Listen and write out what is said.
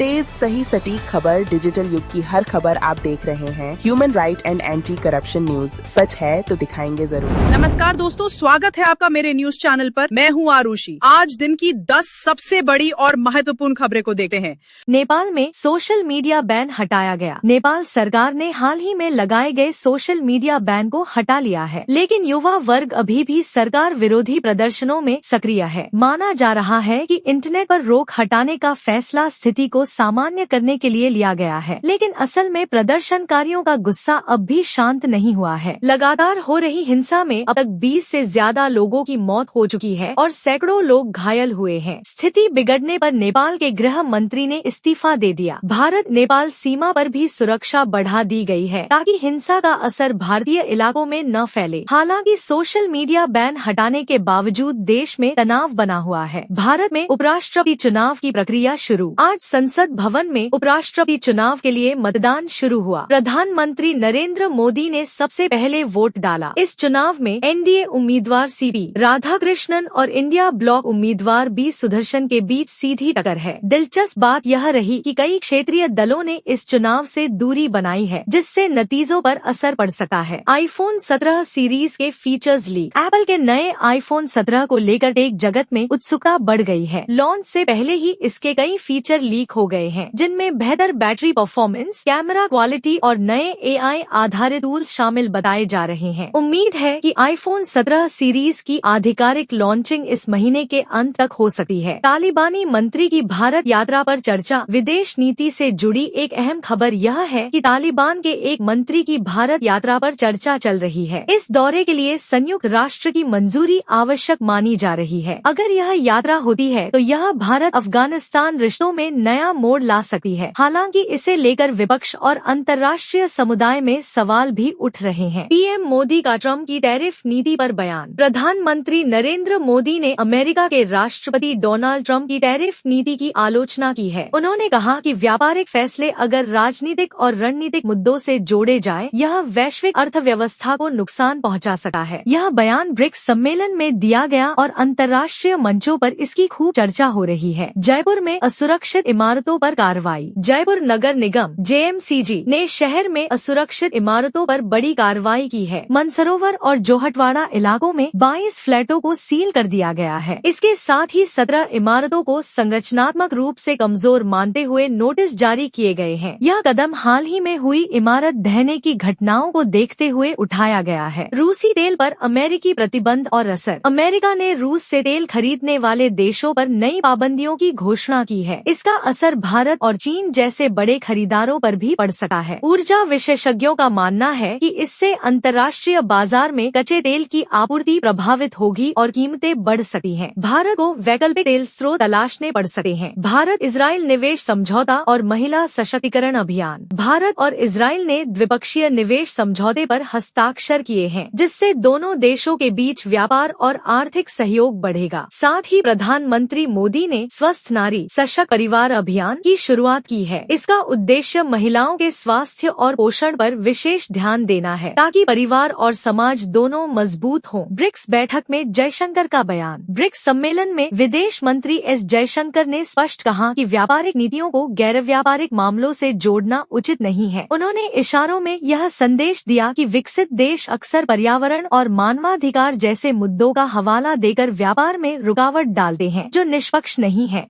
तेज सही सटीक खबर, डिजिटल युग की हर खबर आप देख रहे हैं human right and anti corruption news. सच है तो दिखाएंगे जरूर। नमस्कार दोस्तों, स्वागत है आपका मेरे न्यूज चैनल पर। मैं हूं आरुषि। आज दिन की 10 सबसे बड़ी और महत्वपूर्ण खबरें को देखते हैं। नेपाल में सोशल मीडिया बैन हटाया गया। नेपाल सरकार ने हाल ही में लगाए गए सोशल मीडिया बैन को हटा लिया है, लेकिन युवा वर्ग अभी भी सरकार विरोधी प्रदर्शनों में सक्रिय है। माना जा रहा है कि इंटरनेट पर रोक हटाने का फैसला स्थिति को सामान्य करने के लिए लिया गया है, लेकिन असल में प्रदर्शनकारियों का गुस्सा अब भी शांत नहीं हुआ है। लगातार हो रही हिंसा में अब तक 20 से ज्यादा लोगों की मौत हो चुकी है और सैकड़ों लोग घायल हुए हैं। स्थिति बिगड़ने पर नेपाल के गृह मंत्री ने इस्तीफा दे दिया। भारत नेपाल सीमा पर भी सुरक्षा बढ़ा दी गई है ताकि हिंसा का असर भारतीय इलाकों में न फैले। हालांकि सोशल मीडिया बैन हटाने के बावजूद देश में तनाव बना हुआ है। भारत में उपराष्ट्रपति चुनाव की प्रक्रिया शुरू। आज संसद भवन में उपराष्ट्रपति चुनाव के लिए मतदान शुरू हुआ। प्रधानमंत्री नरेंद्र मोदी ने सबसे पहले वोट डाला। इस चुनाव में एनडीए उम्मीदवार सीपी राधाकृष्णन और इंडिया ब्लॉक उम्मीदवार बी सुदर्शन के बीच सीधी टक्कर है। दिलचस्प बात यह रही कि कई क्षेत्रीय दलों ने इस चुनाव से दूरी बनाई है, जिससे नतीजों पर असर पड़ सकता है। आईफोन 17 सीरीज के फीचर्स लीक। एप्पल के नए आईफोन 17 को लेकर टेक जगत में उत्सुकता बढ़ गई है। लॉन्च से पहले ही इसके कई फीचर लीक हो गए हैं, जिनमें बेहतर बैटरी परफॉर्मेंस, कैमरा क्वालिटी और नए एआई आधारित टूल्स शामिल बताए जा रहे हैं। उम्मीद है कि आईफोन 17 सीरीज की आधिकारिक लॉन्चिंग इस महीने के अंत तक हो सकती है। तालिबानी मंत्री की भारत यात्रा पर चर्चा। विदेश नीति से जुड़ी एक अहम खबर यह है कि तालिबान के एक मंत्री की भारत यात्रा पर चर्चा चल रही है। इस दौरे के लिए संयुक्त राष्ट्र की मंजूरी आवश्यक मानी जा रही है। अगर यह यात्रा होती है तो यह भारत अफगानिस्तान रिश्तों में नया मोड़ ला सकती है। हालांकि इसे लेकर विपक्ष और अंतर्राष्ट्रीय समुदाय में सवाल भी उठ रहे हैं। पीएम मोदी का ट्रम्प की टैरिफ नीति पर बयान। प्रधानमंत्री नरेंद्र मोदी ने अमेरिका के राष्ट्रपति डोनाल्ड ट्रम्प की टैरिफ नीति की आलोचना की है। उन्होंने कहा कि व्यापारिक फैसले अगर राजनीतिक और रणनीतिक मुद्दों से जोड़े जाए, यह वैश्विक अर्थव्यवस्था को नुकसान पहुंचा सकता है। यह बयान ब्रिक्स सम्मेलन में दिया गया और अंतर्राष्ट्रीय मंचों पर इसकी खूब चर्चा हो रही है। जयपुर में असुरक्षित इमारतों पर कार्रवाई। जयपुर नगर निगम जेएमसीजी ने शहर में असुरक्षित इमारतों पर बड़ी कार्रवाई की है। मनसरोवर और जोहटवाड़ा इलाकों में 22 फ्लैटों को सील कर दिया गया है। इसके साथ ही 17 इमारतों को संरचनात्मक रूप से कमजोर मानते हुए नोटिस जारी किए गए हैं। यह कदम हाल ही में हुई इमारत ढहने की घटनाओं को देखते हुए उठाया गया है। रूसी तेल पर अमेरिकी प्रतिबंध और असर। अमेरिका ने रूस से तेल खरीदने वाले देशों पर नई पाबंदियों की घोषणा की है। इसका असर भारत और चीन जैसे बड़े खरीदारों पर भी पड़ सकता है। ऊर्जा विशेषज्ञों का मानना है कि इससे अंतर्राष्ट्रीय बाजार में कच्चे तेल की आपूर्ति प्रभावित होगी और कीमतें बढ़ सकती हैं। भारत को वैकल्पिक तेल स्रोत तलाशने पड़ सकते हैं। भारत इजराइल निवेश समझौता और महिला सशक्तिकरण अभियान। भारत और इजराइल ने द्विपक्षीय निवेश समझौते पर हस्ताक्षर किए हैं, जिससे दोनों देशों के बीच व्यापार और आर्थिक सहयोग बढ़ेगा। साथ ही प्रधानमंत्री मोदी ने स्वस्थ नारी सशक्त परिवार अभियान की शुरुआत की है। इसका उद्देश्य महिलाओं के स्वास्थ्य और पोषण पर विशेष ध्यान देना है, ताकि परिवार और समाज दोनों मजबूत हों। ब्रिक्स बैठक में जयशंकर का बयान। ब्रिक्स सम्मेलन में विदेश मंत्री एस जयशंकर ने स्पष्ट कहा कि व्यापारिक नीतियों को गैर व्यापारिक मामलों से जोड़ना उचित नहीं है। उन्होंने इशारों में यह संदेश दिया कि विकसित देश अक्सर पर्यावरण और मानवाधिकार जैसे मुद्दों का हवाला देकर व्यापार में रुकावट डालते हैं, जो निष्पक्ष नहीं है।